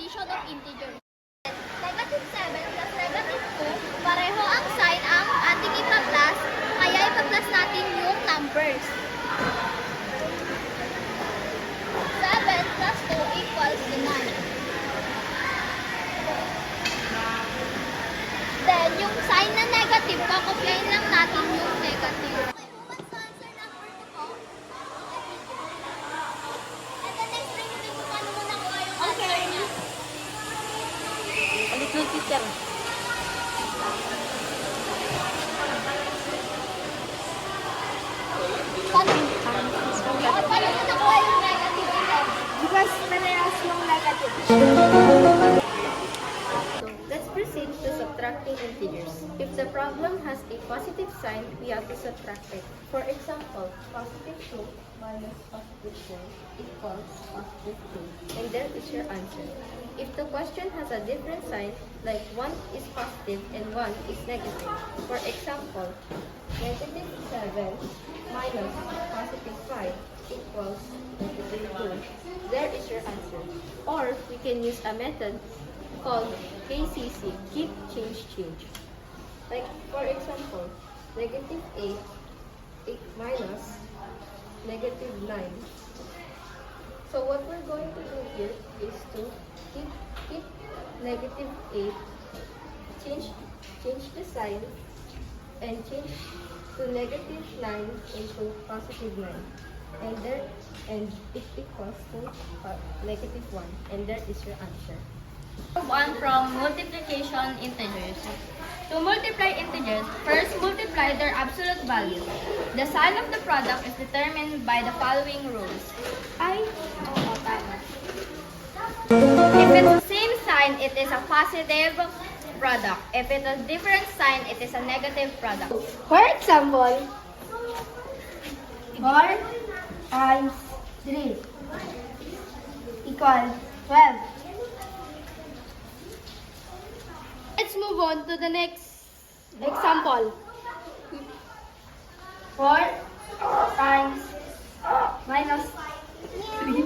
addition of integers. Negative 7 plus negative 2, pareho ang sign ang ating ipa-plus, kaya ipa-plus natin yung numbers. 7 plus 2 equals 9. Then, yung sign na negative, kakopyahin lang natin yung negative. Little teacher. Paano mo nakuha yung negative? Because parehas yung negative. Let's proceed to subtracting integers. If the problem has a positive sign, we have to subtract it. For example, positive 2 minus positive 4 equals positive 2. And there is your answer. If the question has a different sign, like 1 is positive and 1 is negative. For example, negative 7 minus positive 5 equals negative 2. There is your answer. Or we can use a method called KCC, keep, change, change. Like, for example, negative 8 minus negative 9. So what we're going to do here is to keep negative 8, change the sign, and change to negative 9 into positive 9. And it equals to negative 1. And there is your answer. Move on from multiplication integers. To multiply integers, first multiply their absolute value. The sign of the product is determined by the following rules. If it's the same sign, it is a positive product. If it's a different sign, it is a negative product. For example, 4 times 3 equals 12. Let's move on to the next example. 4 times minus 3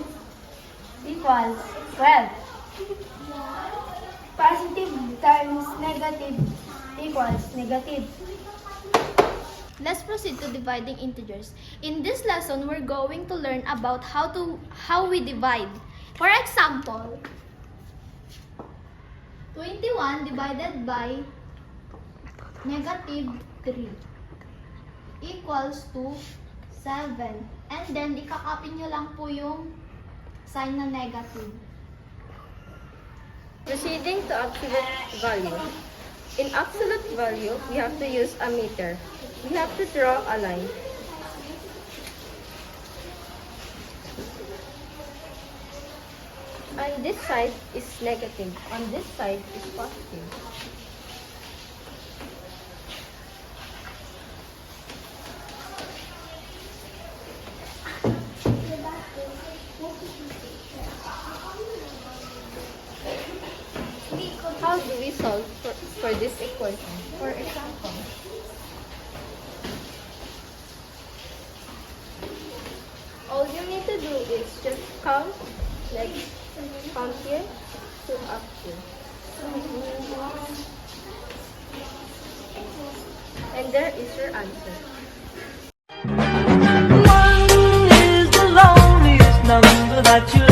equals 12. Positive times negative equals negative. Let's proceed to dividing integers. In this lesson, we're going to learn about how we divide. For example, 21 divided by negative 3 equals to 7. And then, ikakopy nyo lang po yung sign na negative. Proceeding to absolute value. In absolute value, we have to use a meter. We have to draw a line. On this side is negative. On this side is positive. How do we solve for this equation? For example, all you need to do is just count, like count here to up here. And there is your answer. One is the loneliest number that you'll